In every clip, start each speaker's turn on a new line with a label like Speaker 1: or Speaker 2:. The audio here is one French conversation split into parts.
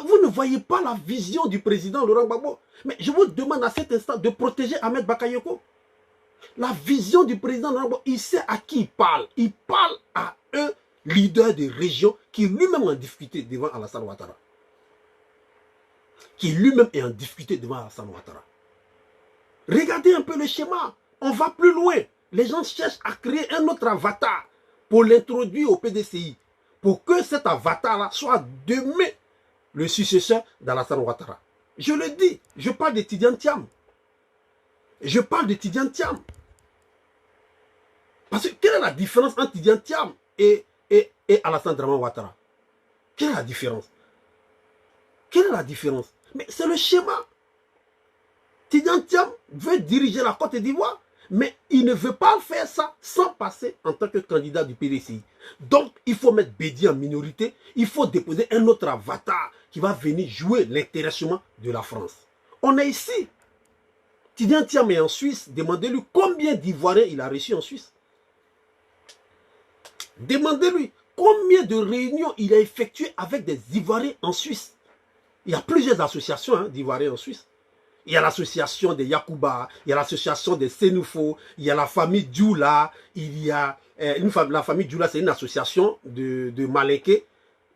Speaker 1: vous ne voyez pas la vision du président Laurent Gbagbo. Mais je vous demande à cet instant de protéger Ahmed Bakayoko. La vision du président Laurent Gbagbo, il sait à qui il parle. Il parle à un leader de région qui est lui-même en difficulté devant Alassane Ouattara. Qui lui-même est en difficulté devant Alassane Ouattara. Regardez un peu le schéma. On va plus loin. Les gens cherchent à créer un autre avatar pour l'introduire au PDCI. Pour que cet avatar-là soit demain le successeur d'Alassane Ouattara. Je le dis, je parle de Tidiane Thiam. Je parle de Tidiane Thiam. Parce que quelle est la différence entre Tidiane Thiam et Alassane Draman Ouattara? Quelle est la différence? Quelle est la différence? Mais c'est le schéma. Tidiane Thiam veut diriger la Côte d'Ivoire, mais il ne veut pas faire ça sans passer en tant que candidat du PDCI. Donc, il faut mettre Bédi en minorité, il faut déposer un autre avatar qui va venir jouer l'intéressement de la France. On est ici. Tidiane Thiam est en Suisse, demandez-lui combien d'Ivoiriens il a reçu en Suisse. Demandez-lui combien de réunions il a effectuées avec des Ivoiriens en Suisse. Il y a plusieurs associations d'Ivoiriens en Suisse. Il y a l'association des Yakouba, il y a l'association des Sénoufo, il y a la famille Djoula, il y a la famille Djoula, c'est une association de Malinké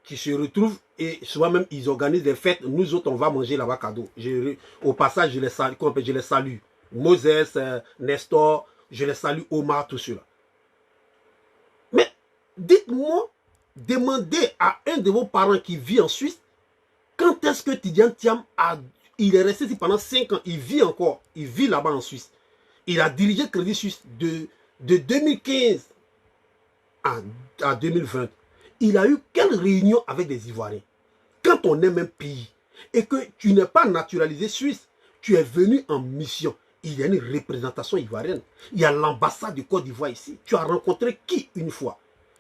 Speaker 1: qui se retrouve et souvent même ils organisent des fêtes. Nous autres, on va manger là-bas cadeau. Au passage, je les salue. Moses, Nestor, je les salue, Omar, tout cela. Mais dites-moi, demandez à un de vos parents qui vit en Suisse, quand est-ce que Tidiane Thiam il est resté ici pendant 5 ans, il vit encore, il vit là-bas en Suisse. Il a dirigé Crédit Suisse de 2015 à 2020. Il a eu quelle réunion avec des Ivoiriens? Quand on aime un pays et que tu n'es pas naturalisé suisse, tu es venu en mission. Il y a une représentation ivoirienne. Il y a l'ambassade de Côte d'Ivoire ici. Tu as rencontré qui une fois?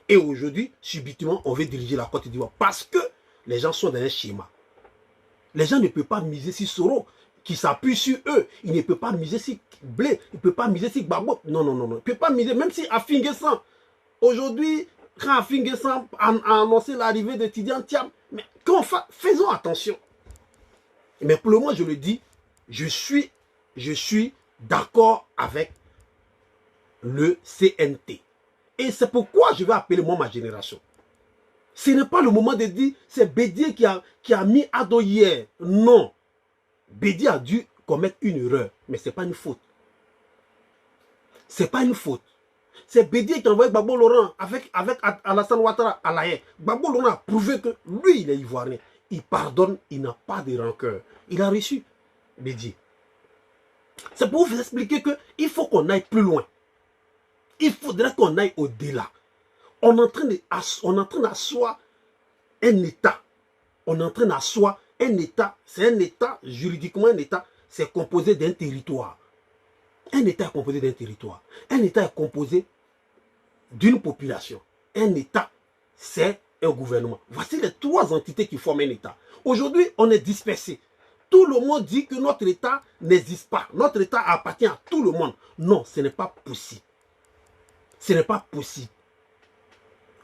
Speaker 1: Et aujourd'hui, subitement, on veut diriger la Côte d'Ivoire parce que les gens sont dans un schéma. Les gens ne peuvent pas miser sur Soro, qui s'appuie sur eux. Ils ne peuvent pas miser sur Blé. Ils ne peuvent pas miser sur Gbagbo. Non, non, non, non. Ils ne peuvent pas miser, même si Afinguessan. Aujourd'hui, quand Afinguessan a annoncé l'arrivée de Tidiane Thiam, mais faisons attention. Mais pour le moment, je le dis, je suis d'accord avec le CNT. Et c'est pourquoi je vais appeler moi ma génération. Ce n'est pas le moment de dire c'est Bédié qui a mis Ado hier. Non. Bédié a dû commettre une erreur. Mais ce n'est pas une faute. Ce n'est pas une faute. C'est Bédié qui a envoyé Gbagbo Laurent avec Alassane Ouattara à la haie. Gbagbo Laurent a prouvé que lui, il est ivoirien. Il pardonne, il n'a pas de rancœur. Il a reçu Bédié. C'est pour vous expliquer qu'il faut qu'on aille plus loin. Il faudrait qu'on aille au-delà. On est en train d'asseoir un État. On est en train d'asseoir un État. C'est un État, juridiquement un État, c'est composé d'un territoire. Un État est composé d'un territoire. Un État est composé d'une population. Un État, c'est un gouvernement. Voici les 3 entités qui forment un État. Aujourd'hui, on est dispersé. Tout le monde dit que notre État n'existe pas. Notre État appartient à tout le monde. Non, ce n'est pas possible. Ce n'est pas possible.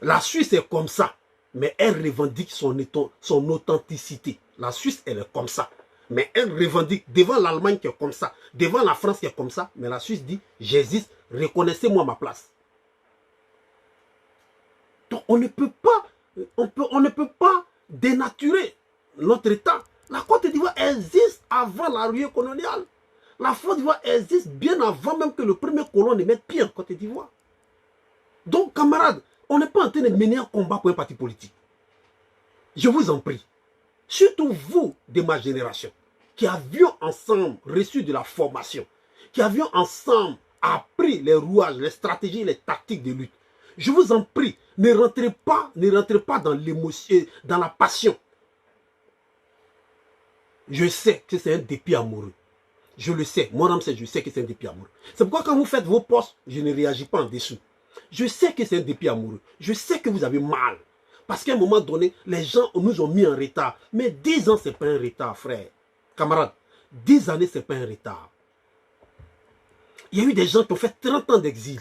Speaker 1: La Suisse est comme ça, mais elle revendique son authenticité. La Suisse, elle est comme ça. Mais elle revendique devant l'Allemagne qui est comme ça, devant la France qui est comme ça. Mais la Suisse dit, j'existe, reconnaissez-moi ma place. Donc on ne peut pas dénaturer notre État. La Côte d'Ivoire existe avant l'arrivée coloniale. La Côte d'Ivoire existe bien avant même que le premier colon ne mette pied en Côte d'Ivoire. Donc, camarades, on n'est pas en train de mener un combat pour un parti politique. Je vous en prie. Surtout vous de ma génération, qui avions ensemble reçu de la formation, qui avions ensemble appris les rouages, les stratégies, les tactiques de lutte. Je vous en prie, ne rentrez pas dans l'émotion, dans la passion. Je sais que c'est un dépit amoureux. Je le sais, mon âme sait, je sais que c'est un dépit amoureux. C'est pourquoi quand vous faites vos postes, je ne réagis pas en dessous. Je sais que c'est un dépit amoureux. Je sais que vous avez mal. Parce qu'à un moment donné, les gens nous ont mis en retard. Mais 10 ans, ce n'est pas un retard, frère. Camarades, 10 années, ce n'est pas un retard. Il y a eu des gens qui ont fait 30 ans d'exil.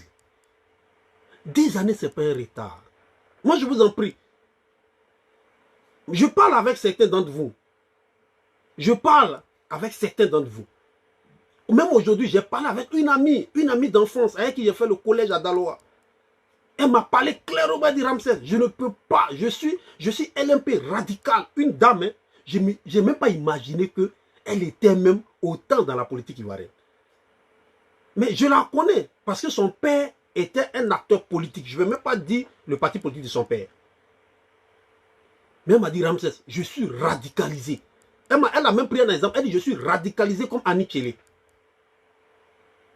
Speaker 1: 10 années, ce n'est pas un retard. Moi, je vous en prie. Je parle avec certains d'entre vous. Je parle avec certains d'entre vous. Même aujourd'hui, j'ai parlé avec une amie d'enfance avec qui j'ai fait le collège à Daloa. Elle m'a parlé clairement dit Ramsès, je ne peux pas, je suis LMP radical, une dame, hein, je n'ai même pas imaginé qu'elle était même autant dans la politique ivoirienne. Mais je la connais parce que son père était un acteur politique. Je ne vais même pas dire le parti politique de son père. Mais elle m'a dit Ramsès, je suis radicalisé. Elle a même pris un exemple, elle dit je suis radicalisé comme Annie Tchélé.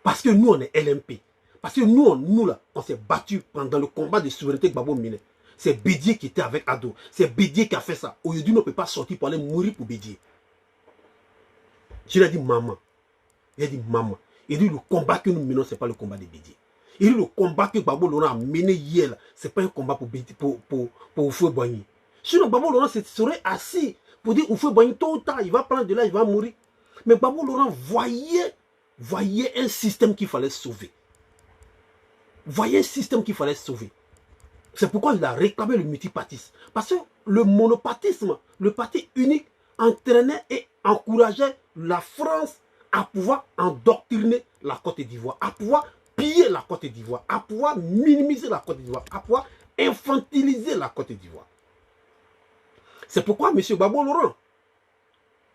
Speaker 1: Parce que nous on est LMP. Parce que nous là, on s'est battu pendant le combat de souveraineté que Gbagbo menait. C'est Bédié qui était avec Ado. C'est Bédié qui a fait ça. Aujourd'hui, on ne peut pas sortir pour aller mourir pour Bédié. Je lui ai dit, maman. Il a dit, maman. Il dit, le combat que nous menons, ce n'est pas le combat de Bédié. Il dit, le combat que Gbagbo Laurent a mené hier, ce n'est pas un combat pour Houphouët-Boigny. Sinon, Gbagbo Laurent serait assis pour dire, Houphouët-Boigny, tôt ou tard, il va prendre de là, il va mourir. Mais Gbagbo Laurent voyait un système qu'il fallait sauver. Voyez un système qu'il fallait sauver. C'est pourquoi il a réclamé le multipartisme. Parce que le monopartisme, le parti unique, entraînait et encourageait la France à pouvoir endoctriner la Côte d'Ivoire, à pouvoir piller la Côte d'Ivoire, à pouvoir minimiser la Côte d'Ivoire, à pouvoir infantiliser la Côte d'Ivoire. C'est pourquoi M. Gbagbo Laurent,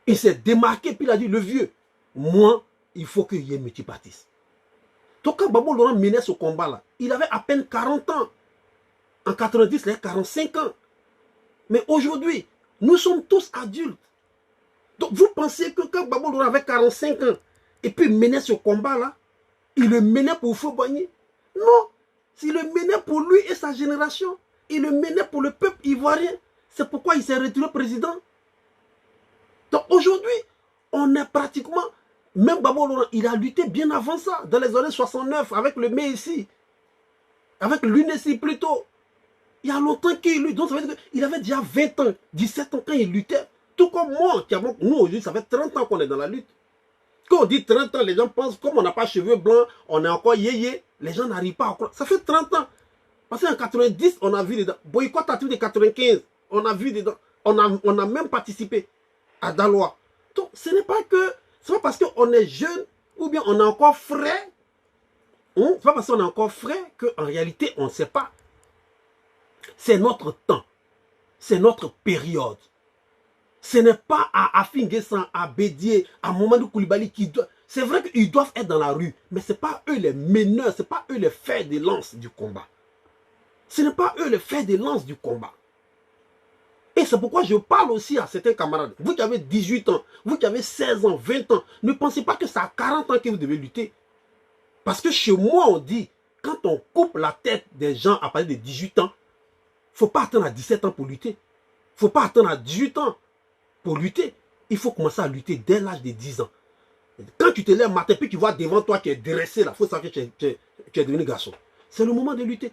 Speaker 1: il s'est démarqué, puis il a dit, le vieux, moi, il faut qu'il y ait multipartisme. Donc quand Gbagbo Laurent menait ce combat-là, il avait à peine 40 ans. En 90, il avait 45 ans. Mais aujourd'hui, nous sommes tous adultes. Donc vous pensez que quand Gbagbo Laurent avait 45 ans, et puis menait ce combat-là, il le menait pour Houphouët-Boigny? Non, il le menait pour lui et sa génération. Il le menait pour le peuple ivoirien. C'est pourquoi il s'est retiré président. Donc aujourd'hui, on est pratiquement... Même Gbagbo Laurent, il a lutté bien avant ça, dans les années 69, avec le MESI, avec l'UNESI plutôt. Il y a longtemps qu'il lutte, donc ça veut dire qu'il avait déjà 20 ans, 17 ans quand il luttait. Tout comme moi, nous aujourd'hui, ça fait 30 ans qu'on est dans la lutte. Quand on dit 30 ans, les gens pensent, comme on n'a pas cheveux blancs, on est encore yéyé, les gens n'arrivent pas à croire. Ça fait 30 ans. Parce qu'en 90, on a vu dedans. Boycott actif de 95, on a vu dedans. On a même participé à Daloa. Donc ce n'est pas que... Ce n'est pas parce qu'on est jeune ou bien on est encore frais. Ce n'est pas parce qu'on est encore frais qu'en réalité on ne sait pas. C'est notre temps. C'est notre période. Ce n'est pas à Afinguessan, à Bédié, à Mamadou Koulibaly qui doivent... C'est vrai qu'ils doivent être dans la rue, mais ce n'est pas eux les meneurs, ce n'est pas eux les fers de lance du combat. Ce n'est pas eux les fers de lance du combat. Et c'est pourquoi je parle aussi à certains camarades. Vous qui avez 18 ans, vous qui avez 16 ans, 20 ans, ne pensez pas que c'est à 40 ans que vous devez lutter. Parce que chez moi, on dit, quand on coupe la tête des gens à partir de 18 ans, il ne faut pas attendre à 17 ans pour lutter. Il ne faut pas attendre à 18 ans pour lutter. Il faut commencer à lutter dès l'âge de 10 ans. Quand tu te lèves matin, puis tu vois devant toi qui est dressé là, il faut savoir que tu es devenu garçon. C'est le moment de lutter.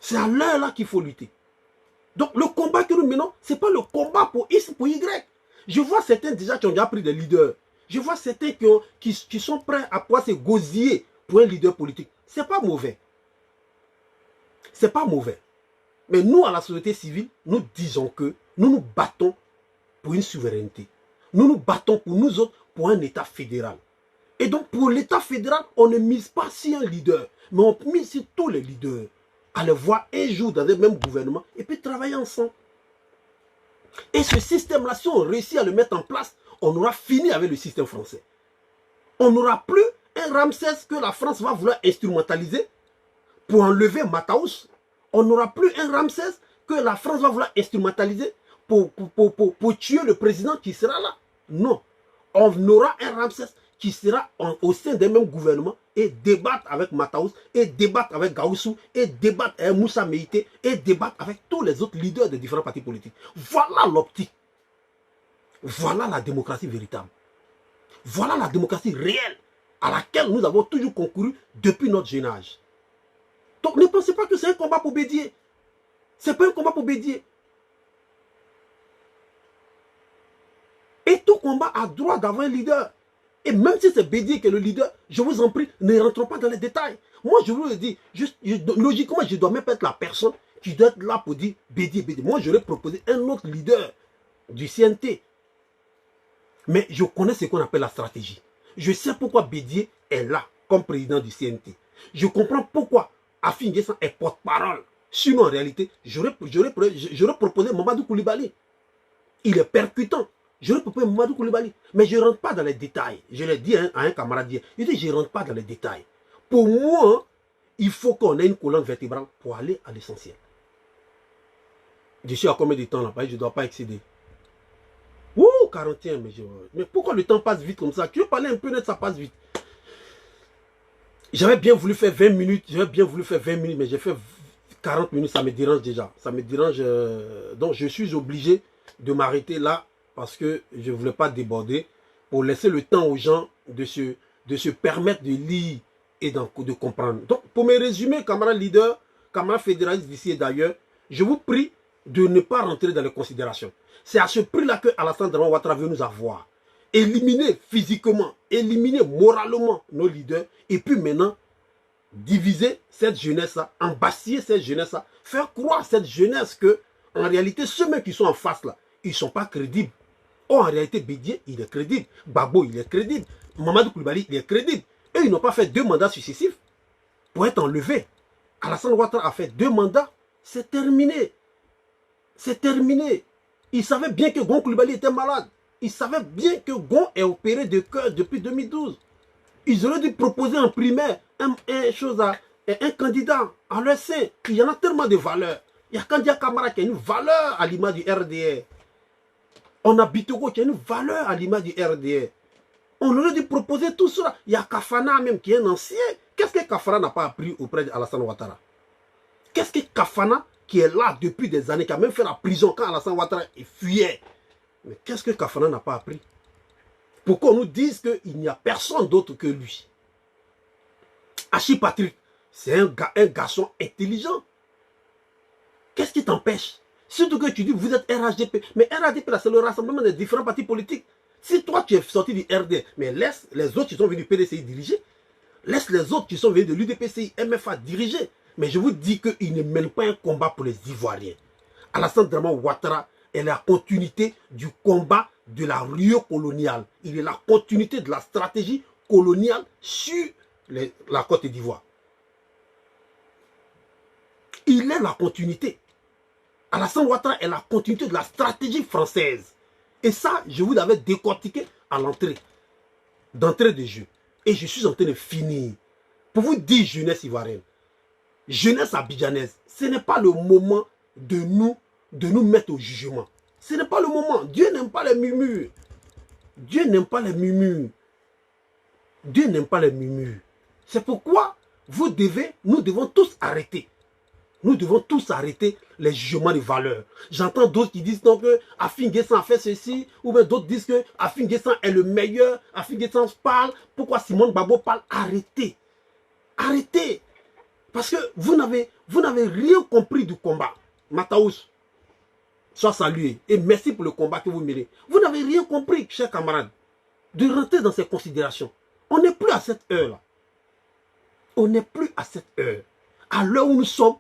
Speaker 1: C'est à l'heure là qu'il faut lutter. Donc le combat que nous menons, ce n'est pas le combat pour X, pour Y. Je vois certains déjà qui ont déjà pris des leaders. Je vois certains qui sont prêts à pouvoir se gosiller pour un leader politique. Ce n'est pas mauvais. Ce n'est pas mauvais. Mais nous, à la société civile, nous disons que nous nous battons pour une souveraineté. Nous nous battons pour nous autres, pour un État fédéral. Et donc pour l'État fédéral, on ne mise pas sur un leader, mais on mise sur tous les leaders. À les voir un jour dans le même gouvernement et puis travailler ensemble. Et ce système-là, si on réussit à le mettre en place, on aura fini avec le système français. On n'aura plus un Ramsès que la France va vouloir instrumentaliser pour enlever Mataous. On n'aura plus un Ramsès que la France va vouloir instrumentaliser pour tuer le président qui sera là. Non. On aura un Ramsès qui sera au sein d'un même gouvernement et débattre avec Mataous, et débattre avec Gaoussou, et débattre avec Moussa Meïté, et débattre avec tous les autres leaders des différents partis politiques. Voilà l'optique. Voilà la démocratie véritable. Voilà la démocratie réelle à laquelle nous avons toujours concouru depuis notre jeune âge. Donc ne pensez pas que c'est un combat pour Bédié. Ce n'est pas un combat pour Bédié. Et tout combat a droit d'avoir un leader. Et même si c'est Bédié qui est le leader, je vous en prie, ne rentrons pas dans les détails. Moi, je vous le dis, logiquement, je ne dois même pas être la personne qui doit être là pour dire Bédié, Bédié. Moi, j'aurais proposé un autre leader du CNT. Mais je connais ce qu'on appelle la stratégie. Je sais pourquoi Bédié est là comme président du CNT. Je comprends pourquoi Afin Guessan est porte-parole. Sinon, en réalité, j'aurais proposé Mamadou Koulibaly. Il est percutant. J'aurais proposé Mamadou Koulibaly. Mais je ne rentre pas dans les détails. Je l'ai dit à un camarade hier. Il dit, je ne rentre pas dans les détails. Pour moi, il faut qu'on ait une colonne vertébrale pour aller à l'essentiel. Je suis à combien de temps là? Je ne dois pas excéder. Ouh, 41, mais pourquoi le temps passe vite comme ça? Tu veux parler un peu net, ça passe vite. J'avais bien voulu faire 20 minutes, mais j'ai fait 40 minutes, ça me dérange déjà. Ça me dérange, donc je suis obligé de m'arrêter là parce que je ne voulais pas déborder pour laisser le temps aux gens de se permettre de lire et de comprendre. Donc, pour me résumer, camarades leaders, camarades fédéralistes d'ici et d'ailleurs, je vous prie de ne pas rentrer dans les considérations. C'est à ce prix-là que Alassane Dramane Ouattara veut nous avoir. Éliminer physiquement, éliminer moralement nos leaders, et puis maintenant, diviser cette jeunesse-là, embastiller cette jeunesse-là, faire croire à cette jeunesse que, en réalité, ceux mêmes qui sont en face là, ils ne sont pas crédibles. Or, en réalité, Bédié, il est crédible. Babo, il est crédible. Mamadou Koulibaly, il est crédible. Eux, ils n'ont pas fait 2 mandats successifs pour être enlevés. Alassane Ouattara a fait 2 mandats. C'est terminé. C'est terminé. Il savait bien que Gon Koulibaly était malade. Il savait bien que Gon est opéré de cœur depuis 2012. Ils auraient dû proposer en primaire un candidat en leur sein. Il y en a tellement de valeurs. Il y a Kandia Kamara qui a une valeur à l'image du RDR. On a Bitogo qui a une valeur à l'image du RDR. On aurait dû proposer tout cela. Il y a Kafana même qui est un ancien. Qu'est-ce que Kafana n'a pas appris auprès d'Alassane Ouattara? Qu'est-ce que Kafana, qui est là depuis des années, qui a même fait la prison quand Alassane Ouattara fuyait. Mais qu'est-ce que Kafana n'a pas appris? Pourquoi on nous dise qu'il n'y a personne d'autre que lui? Hachi Patrick, c'est un garçon intelligent. Qu'est-ce qui t'empêche? Surtout que tu dis, vous êtes RHDP. Mais RHDP, c'est le rassemblement des différents partis politiques. Si toi, tu es sorti du RD, mais laisse les autres qui sont venus du PDCI diriger. Laisse les autres qui sont venus de l'UDPCI, MFA diriger. Mais je vous dis qu'ils ne mènent pas un combat pour les Ivoiriens. Alassane Dramane Ouattara est la continuité du combat de la rue coloniale. Il est la continuité de la stratégie coloniale sur la Côte d'Ivoire. Il est la continuité. Alassane Ouattara est la continuité de la stratégie française. Et ça, je vous l'avais décortiqué à l'entrée, d'entrée de jeu. Et je suis en train de finir. Pour vous dire, jeunesse ivoirienne, jeunesse abidjanaise, ce n'est pas le moment de nous mettre au jugement. Ce n'est pas le moment. Dieu n'aime pas les murmures. Dieu n'aime pas les murmures. Dieu n'aime pas les murmures. C'est pourquoi nous devons tous arrêter. Nous devons tous arrêter les jugements de valeur. J'entends d'autres qui disent donc que Afin Guessan a fait ceci, ou bien d'autres disent que Afin Guessan est le meilleur, Afin Guessan parle, pourquoi Simone Babo parle? Arrêtez. Arrêtez. Parce que vous n'avez rien compris du combat. Mataous, sois salué et merci pour le combat que vous menez. Vous n'avez rien compris, chers camarades, de rentrer dans ces considérations. On n'est plus à cette heure-là. On n'est plus à cette heure. À l'heure où nous sommes,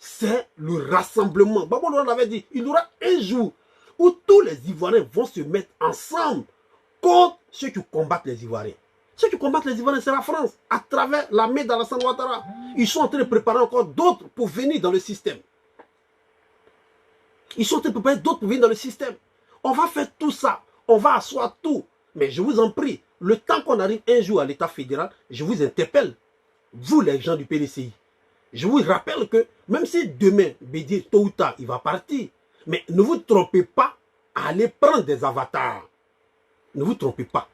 Speaker 1: c'est le rassemblement. Babo Laurent l'avait dit, il y aura un jour où tous les Ivoiriens vont se mettre ensemble contre ceux qui combattent les Ivoiriens. Ceux qui combattent les Ivoiriens, c'est la France, à travers l'armée d'Alassane Ouattara. Ils sont en train de préparer encore d'autres pour venir dans le système. Ils sont en train de préparer d'autres pour venir dans le système. On va faire tout ça. On va asseoir tout. Mais je vous en prie, le temps qu'on arrive un jour à l'État fédéral, je vous interpelle, vous les gens du PDCI. Je vous rappelle que même si demain, Bédié, tôt ou tard, il va partir, mais ne vous trompez pas à aller prendre des avatars. Ne vous trompez pas.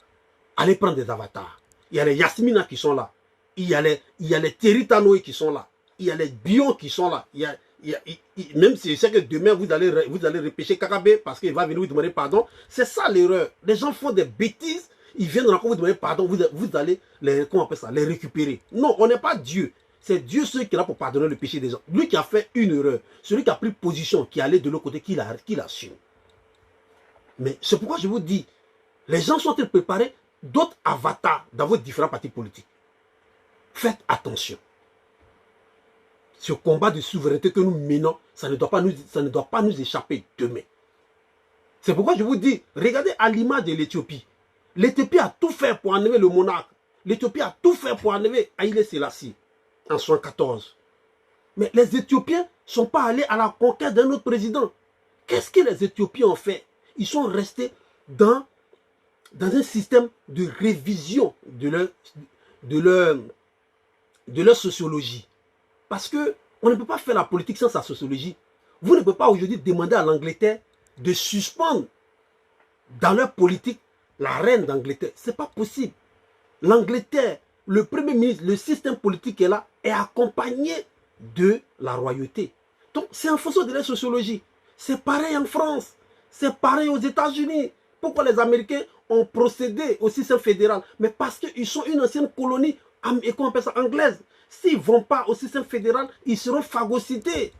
Speaker 1: Allez prendre des avatars. Il y a les Yasmina qui sont là. Il y a les Thierry Tanoé qui sont là. Il y a les Bion qui sont là. Même si je sais que demain, vous allez repêcher Kakabe parce qu'il va venir vous demander pardon. C'est ça l'erreur. Les gens font des bêtises. Ils viennent encore vous demander pardon. Vous allez comment on appelle ça, les récupérer. Non, on n'est pas Dieu. C'est Dieu seul qui est là pour pardonner le péché des gens. Lui qui a fait une erreur. Celui qui a pris position, qui allait de l'autre côté, qui l'assume. Mais c'est pourquoi je vous dis, les gens sont en train de préparer d'autres avatars dans vos différents partis politiques. Faites attention. Ce combat de souveraineté que nous menons, ça ne doit pas nous échapper demain. C'est pourquoi je vous dis, regardez à l'image de l'Éthiopie. L'Éthiopie a tout fait pour enlever le monarque. L'Éthiopie a tout fait pour enlever Haïlé Sélassie en 1974. Mais les Éthiopiens ne sont pas allés à la conquête d'un autre président. Qu'est-ce que les Éthiopiens ont fait? Ils sont restés dans un système de révision de leur sociologie. Parce qu'on ne peut pas faire la politique sans sa sociologie. Vous ne pouvez pas aujourd'hui demander à l'Angleterre de suspendre dans leur politique la reine d'Angleterre. Ce n'est pas possible. L'Angleterre, le Premier ministre, le système politique est là, est accompagné de la royauté. Donc c'est en fonction de la sociologie. C'est pareil en France. C'est pareil aux États-Unis. Pourquoi les Américains ont procédé au système fédéral? Mais parce qu'ils sont une ancienne colonie, et qu'on appelle ça, anglaise. S'ils ne vont pas au système fédéral, ils seront phagocytés.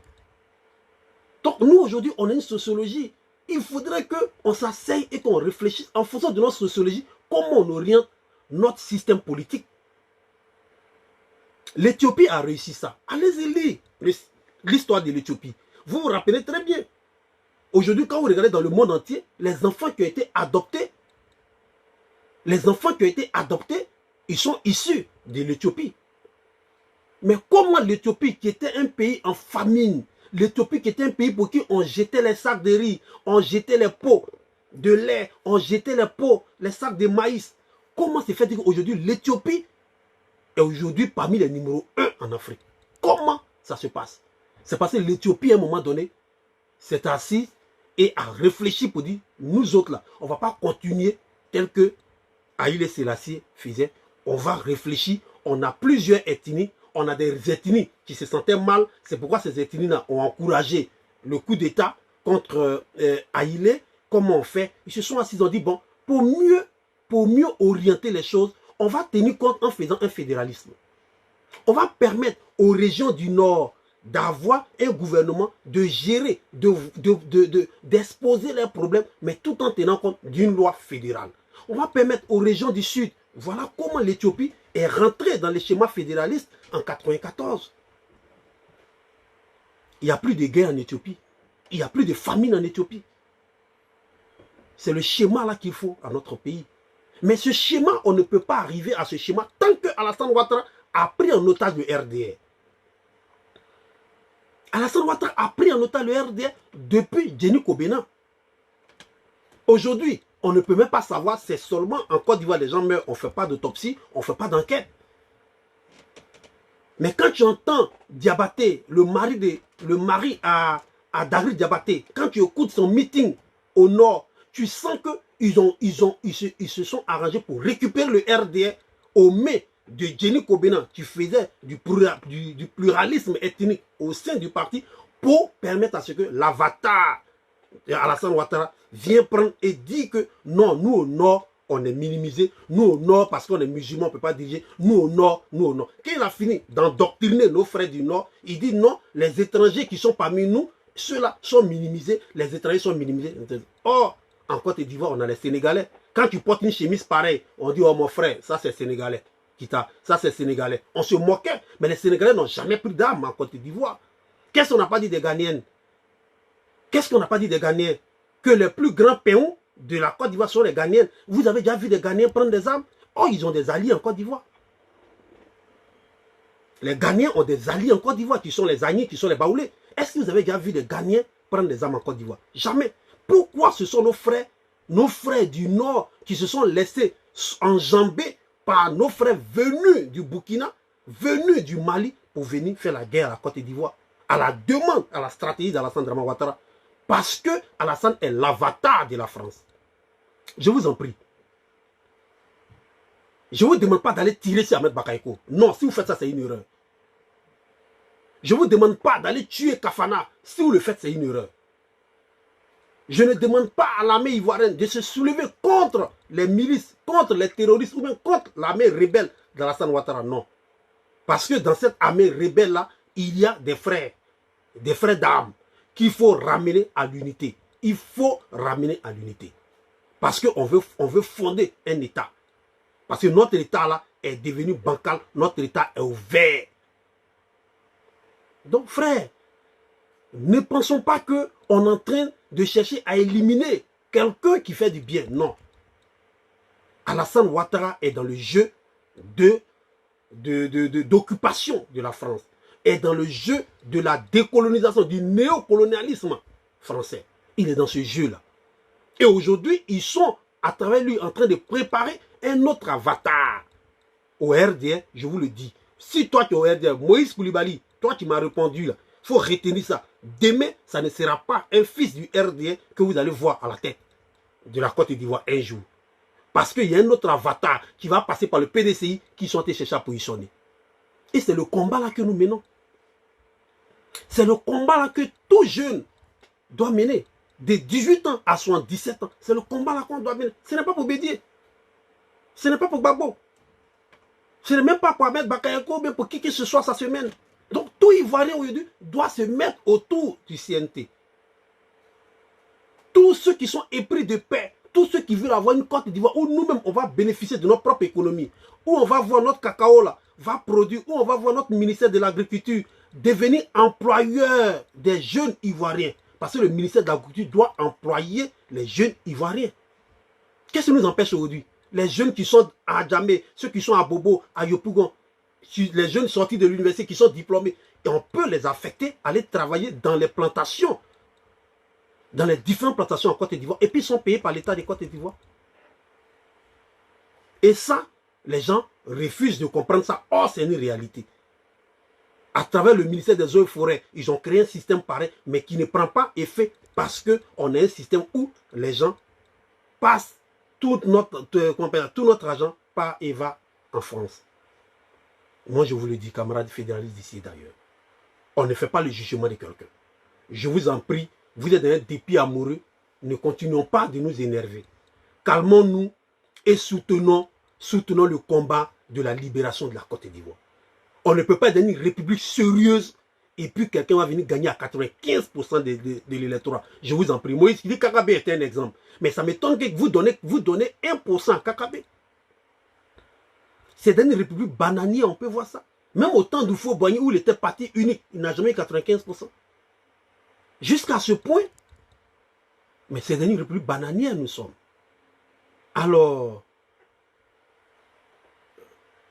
Speaker 1: Donc nous aujourd'hui, on a une sociologie. Il faudrait qu'on s'asseye et qu'on réfléchisse en fonction de notre sociologie, comment on oriente notre système politique. L'Éthiopie a réussi ça. Allez-y lire l'histoire de l'Éthiopie. Vous vous rappelez très bien. Aujourd'hui, quand vous regardez dans le monde entier, les enfants qui ont été adoptés, ils sont issus de l'Éthiopie. Mais comment l'Éthiopie, qui était un pays en famine, l'Éthiopie qui était un pays pour qui on jetait les sacs de riz, on jetait les pots de lait, on jetait les sacs de maïs, comment c'est fait qu'aujourd'hui l'Éthiopie est aujourd'hui parmi les numéros 1 en Afrique? Comment ça se passe? C'est parce que l'Éthiopie, à un moment donné, s'est assise et a réfléchi pour dire, nous autres là, on ne va pas continuer tel que Haïlé Sélassie faisait. On va réfléchir, on a plusieurs ethnies, on a des ethnies qui se sentaient mal. C'est pourquoi ces ethnies-là ont encouragé le coup d'État contre Haïlé. Comment on fait? Ils se sont assis, ils ont dit, bon, pour mieux orienter les choses, on va tenir compte en faisant un fédéralisme. On va permettre aux régions du Nord d'avoir un gouvernement, de gérer, d'exposer leurs problèmes, mais tout en tenant compte d'une loi fédérale. On va permettre aux régions du Sud. Voilà comment l'Éthiopie est rentrée dans les schémas fédéralistes en 1994. Il n'y a plus de guerre en Éthiopie. Il n'y a plus de famine en Éthiopie. C'est le schéma là qu'il faut à notre pays. Mais ce schéma, on ne peut pas arriver à ce schéma tant que Alassane Ouattara a pris en otage le RDR. Alassane Ouattara a pris en otage le RDR depuis Denis Kobena. Aujourd'hui, on ne peut même pas savoir, c'est seulement en Côte d'Ivoire, les gens meurent, on ne fait pas d'autopsie, on ne fait pas d'enquête. Mais quand tu entends Diabaté, le mari à Dagri Diabaté, quand tu écoutes son meeting au nord, tu sens qu'ils se sont arrangés pour récupérer le RDR au mai de Denis Kobena, qui faisait du pluralisme ethnique au sein du parti, pour permettre à ce que l'avatar Alassane Ouattara vient prendre et dit que non, nous au nord, on est minimisé. Nous au nord, parce qu'on est musulmans, on ne peut pas diriger. Nous au nord, nous au nord. Quand il a fini d'endoctriner nos frères du nord, il dit non, les étrangers qui sont parmi nous, ceux-là sont minimisés, les étrangers sont minimisés. Or, en Côte d'Ivoire, on a les Sénégalais. Quand tu portes une chemise pareille, on dit, oh mon frère, ça c'est Sénégalais. Ça c'est Sénégalais. On se moquait, mais les Sénégalais n'ont jamais pris d'armes en Côte d'Ivoire. Qu'est-ce qu'on n'a pas dit des Ghanéennes? Qu'est-ce qu'on n'a pas dit des Ghanéens? Que les plus grands péons de la Côte d'Ivoire sont les Ghanéens. Vous avez déjà vu des Ghanéens prendre des armes? Oh, ils ont des alliés en Côte d'Ivoire. Les Ghanéens ont des alliés en Côte d'Ivoire qui sont les Agnis, qui sont les Baoulés. Est-ce que vous avez déjà vu des Ghanéens prendre des armes en Côte d'Ivoire? Jamais. Pourquoi ce sont nos frères du Nord qui se sont laissés enjamber par nos frères venus du Burkina, venus du Mali pour venir faire la guerre à la Côte d'Ivoire, à la demande, à la stratégie d'Alassane Dramane Ouattara? Parce que Alassane est l'avatar de la France. Je vous en prie. Je ne vous demande pas d'aller tirer sur Ahmed Bakayoko. Non, si vous faites ça, c'est une erreur. Je ne vous demande pas d'aller tuer Kafana. Si vous le faites, c'est une erreur. Je ne demande pas à l'armée ivoirienne de se soulever contre les milices, contre les terroristes ou même contre l'armée rebelle d'Alassane Ouattara. Non. Parce que dans cette armée rebelle-là, il y a des frères d'armes qu'il faut ramener à l'unité. Il faut ramener à l'unité. Parce qu'on veut fonder un État. Parce que notre État là est devenu bancal, notre État est ouvert. Donc frère, ne pensons pas qu'on est en train de chercher à éliminer quelqu'un qui fait du bien. Non. Alassane Ouattara est dans le jeu d'occupation de la France, est dans le jeu de la décolonisation, du néocolonialisme français. Il est dans ce jeu-là. Et aujourd'hui, ils sont, à travers lui, en train de préparer un autre avatar au RDR, je vous le dis. Si toi tu es au RDR, Moïse Koulibaly, toi qui m'as répondu là, il faut retenir ça. Demain, ça ne sera pas un fils du RDR que vous allez voir à la tête de la Côte d'Ivoire un jour. Parce qu'il y a un autre avatar qui va passer par le PDCI qui sont allés chercher à positionner. Et c'est le combat là que nous menons. C'est le combat là que tout jeune doit mener. De 18 ans à 77 ans. C'est le combat là qu'on doit mener. Ce n'est pas pour Bédier. Ce n'est pas pour Gbagbo. Ce n'est même pas pour Ahmed Bakayoko, mais pour qui que ce soit sa semaine. Donc tout Ivoirien aujourd'hui doit se mettre autour du CNT. Tous ceux qui sont épris de paix, tous ceux qui veulent avoir une Côte d'Ivoire où nous-mêmes on va bénéficier de notre propre économie, où on va voir notre cacao là, va produire, où on va voir notre ministère de l'Agriculture devenir employeur des jeunes Ivoiriens. Parce que le ministère de l'Agriculture doit employer les jeunes Ivoiriens. Qu'est-ce qui nous empêche aujourd'hui? Les jeunes qui sont à Djamé, ceux qui sont à Bobo, à Yopougon, les jeunes sortis de l'université qui sont diplômés, et on peut les affecter, aller travailler dans les plantations, dans les différentes plantations en Côte d'Ivoire, et puis ils sont payés par l'État de Côte d'Ivoire. Et ça, les gens refusent de comprendre ça. Or, c'est une réalité. À travers le ministère des Eaux et Forêts, ils ont créé un système pareil, mais qui ne prend pas effet parce qu'on a un système où les gens passent tout notre argent par EVA en France. Moi, je vous le dis, camarades fédéralistes d'ici et d'ailleurs, on ne fait pas le jugement de quelqu'un. Je vous en prie, vous êtes dans un dépit amoureux, ne continuons pas de nous énerver. Calmons-nous et soutenons le combat de la libération de la Côte d'Ivoire. On ne peut pas donner une république sérieuse et puis quelqu'un va venir gagner à 95% de l'électorat. Je vous en prie. Moïse dit que Kakabe est un exemple. Mais ça m'étonne que vous donnez 1% à Kakabe. C'est dans une république bananière, on peut voir ça. Même au temps d'Oufo Boigny où il était parti unique, il n'a jamais eu 95%. Jusqu'à ce point. Mais c'est dans une république bananière nous sommes. Alors,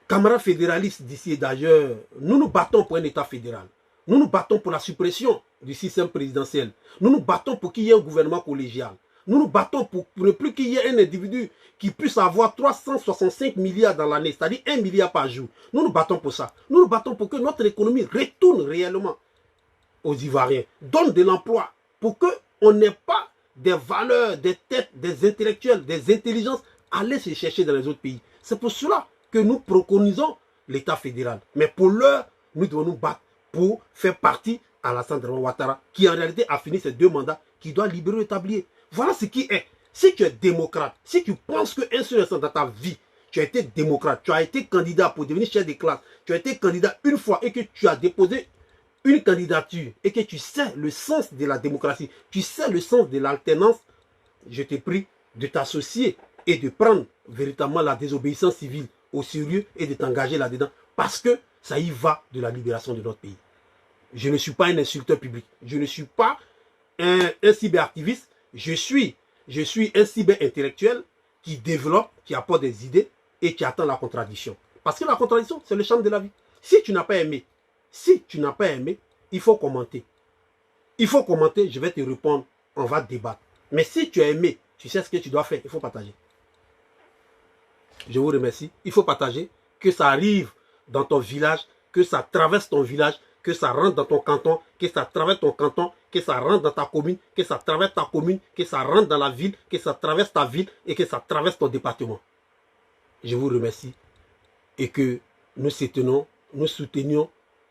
Speaker 1: camarades fédéralistes d'ici et d'ailleurs, nous nous battons pour un État fédéral. Nous nous battons pour la suppression du système présidentiel. Nous nous battons pour qu'il y ait un gouvernement collégial. Nous nous battons pour ne plus qu'il y ait un individu qui puisse avoir 365 milliards dans l'année, c'est-à-dire 1 milliard par jour. Nous nous battons pour ça. Nous nous battons pour que notre économie retourne réellement aux Ivoiriens, donne de l'emploi, pour qu'on n'ait pas des valeurs, des têtes, des intellectuels, des intelligences à aller se chercher dans les autres pays. C'est pour cela que nous préconisons l'État fédéral. Mais pour l'heure, nous devons nous battre pour faire partie à Alassane Ouattara, qui en réalité a fini ses 2 mandats, qui doit libérer le tablier. Voilà ce qui est. Si tu es démocrate, si tu penses qu'un seul instant dans ta vie, tu as été démocrate, tu as été candidat pour devenir chef de classe, tu as été candidat une fois et que tu as déposé une candidature et que tu sais le sens de la démocratie, tu sais le sens de l'alternance, je te prie de t'associer et de prendre véritablement la désobéissance civile au sérieux et de t'engager là-dedans parce que ça y va de la libération de notre pays. Je ne suis pas un insulteur public, je ne suis pas un cyberactiviste, je suis un cyber-intellectuel qui développe, qui apporte des idées et qui attend la contradiction. Parce que la contradiction, c'est le charme de la vie. Si tu n'as pas aimé, il faut commenter. Il faut commenter, je vais te répondre, on va débattre. Mais si tu as aimé, tu sais ce que tu dois faire, il faut partager. Je vous remercie. Il faut partager, que ça arrive dans ton village, que ça traverse ton village, que ça rentre dans ton canton, que ça traverse ton canton, que ça rentre dans ta commune, que ça traverse ta commune, que ça rentre dans la ville, que ça traverse ta ville et que ça traverse ton département. Je vous remercie et que nous soutenions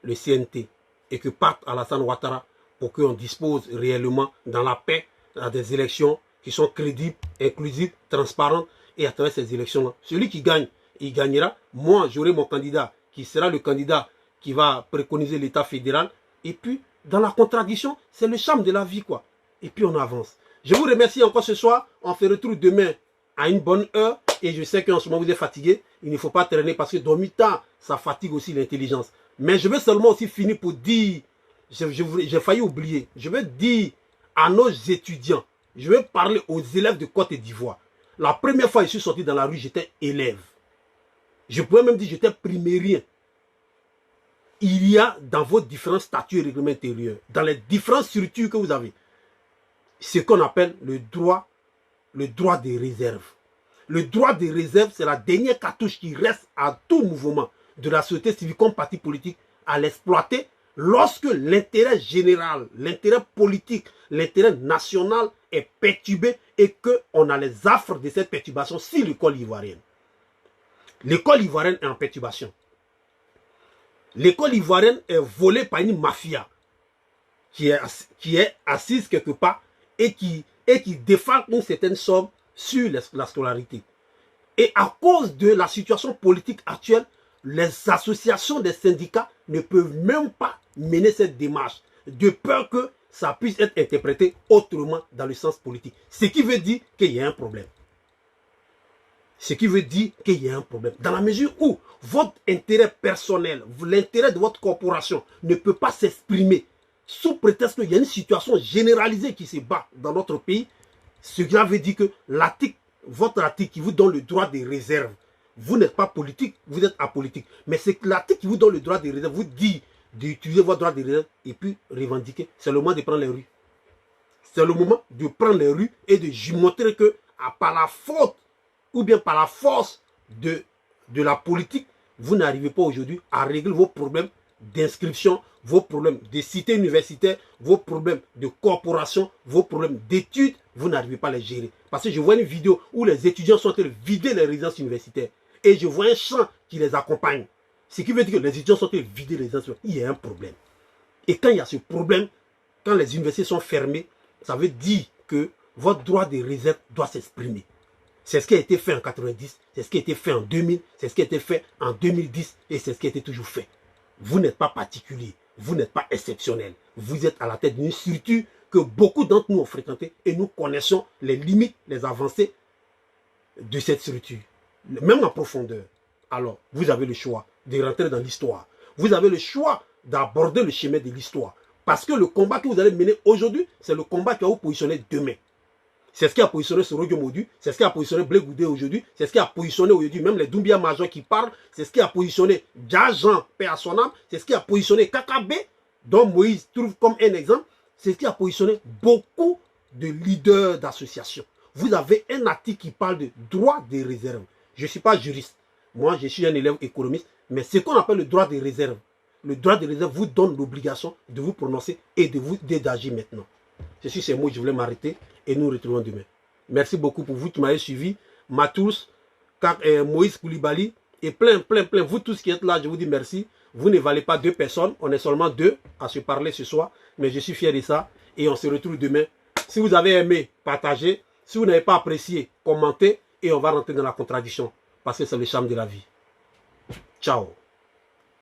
Speaker 1: le CNT et que parte Alassane Ouattara pour qu'on dispose réellement dans la paix à des élections qui sont crédibles, inclusives, transparentes et à travers ces élections-là. Celui qui gagne, il gagnera. Moi, j'aurai mon candidat qui sera le candidat qui va préconiser l'État fédéral. Et puis, dans la contradiction, c'est le charme de la vie, quoi. Et puis, on avance. Je vous remercie encore ce soir. On fait retour demain à une bonne heure. Et je sais qu'en ce moment, vous êtes fatigué. Il ne faut pas traîner parce que dormir tard, ça fatigue aussi l'intelligence. Mais je vais seulement aussi finir pour dire, j'ai failli oublier, je vais dire à nos étudiants, je vais parler aux élèves de Côte d'Ivoire. La première fois que je suis sorti dans la rue, j'étais élève. Je pourrais même dire que j'étais primérien. Il y a dans vos différents statuts et règlements intérieurs, dans les différentes structures que vous avez, ce qu'on appelle le droit des réserves. Le droit des réserves, c'est la dernière cartouche qui reste à tout mouvement de la société civile comme parti politique à l'exploiter lorsque l'intérêt général, l'intérêt politique, l'intérêt national est perturbé et qu'on a les affres de cette perturbation sur l'école ivoirienne. L'école ivoirienne est en perturbation. L'école ivoirienne est volée par une mafia qui est assise quelque part et qui défend une certaine somme sur la scolarité. Et à cause de la situation politique actuelle, les associations des syndicats ne peuvent même pas mener cette démarche, de peur que ça puisse être interprété autrement dans le sens politique. Ce qui veut dire qu'il y a un problème. Ce qui veut dire qu'il y a un problème. Dans la mesure où votre intérêt personnel, l'intérêt de votre corporation ne peut pas s'exprimer sous prétexte qu'il y a une situation généralisée qui se bat dans notre pays, cela veut dire que votre article qui vous donne le droit des réserves, vous n'êtes pas politique, vous êtes apolitique. Mais c'est l'article qui vous donne le droit des réserves, vous dit d'utiliser votre droit des réserves et puis revendiquer. C'est le moment de prendre les rues. C'est le moment de prendre les rues et de montrer que par la faute ou bien par la force de la politique, vous n'arrivez pas aujourd'hui à régler vos problèmes d'inscription, vos problèmes de cité universitaire, vos problèmes de corporation, vos problèmes d'études, vous n'arrivez pas à les gérer. Parce que je vois une vidéo où les étudiants sont en train de vider les résidences universitaires et je vois un chant qui les accompagne. Ce qui veut dire que les étudiants sont en train de vider les résidences universitaires. Il y a un problème. Et quand il y a ce problème, quand les universités sont fermées, ça veut dire que votre droit de réserve doit s'exprimer. C'est ce qui a été fait en 90, c'est ce qui a été fait en 2000, c'est ce qui a été fait en 2010 et c'est ce qui a été toujours fait. Vous n'êtes pas particulier, vous n'êtes pas exceptionnel. Vous êtes à la tête d'une structure que beaucoup d'entre nous ont fréquenté et nous connaissons les limites, les avancées de cette structure, même en profondeur. Alors, vous avez le choix de rentrer dans l'histoire. Vous avez le choix d'aborder le chemin de l'histoire. Parce que le combat que vous allez mener aujourd'hui, c'est le combat qui va vous positionner demain. C'est ce qui a positionné Sorogo Modu, c'est ce qui a positionné Blé Goudé aujourd'hui, c'est ce qui a positionné aujourd'hui même les Doumbia Major qui parlent, c'est ce qui a positionné Djajan, paix à son âme, c'est ce qui a positionné Kakabe, dont Moïse trouve comme un exemple, c'est ce qui a positionné beaucoup de leaders d'associations. Vous avez un article qui parle de droit des réserves. Je ne suis pas juriste, moi je suis un élève économiste, mais ce qu'on appelle le droit des réserves, le droit des réserves vous donne l'obligation de vous prononcer et d'agir maintenant. C'est sur ces mots que je voulais m'arrêter et nous retrouvons demain. Merci beaucoup pour vous qui m'avez suivi. Matous, Moïse Koulibaly et plein. Vous tous qui êtes là, je vous dis merci. Vous ne valez pas 2 personnes. On est seulement 2 à se parler ce soir. Mais je suis fier de ça. Et on se retrouve demain. Si vous avez aimé, partagez. Si vous n'avez pas apprécié, commentez. Et on va rentrer dans la contradiction. Parce que c'est le charme de la vie. Ciao.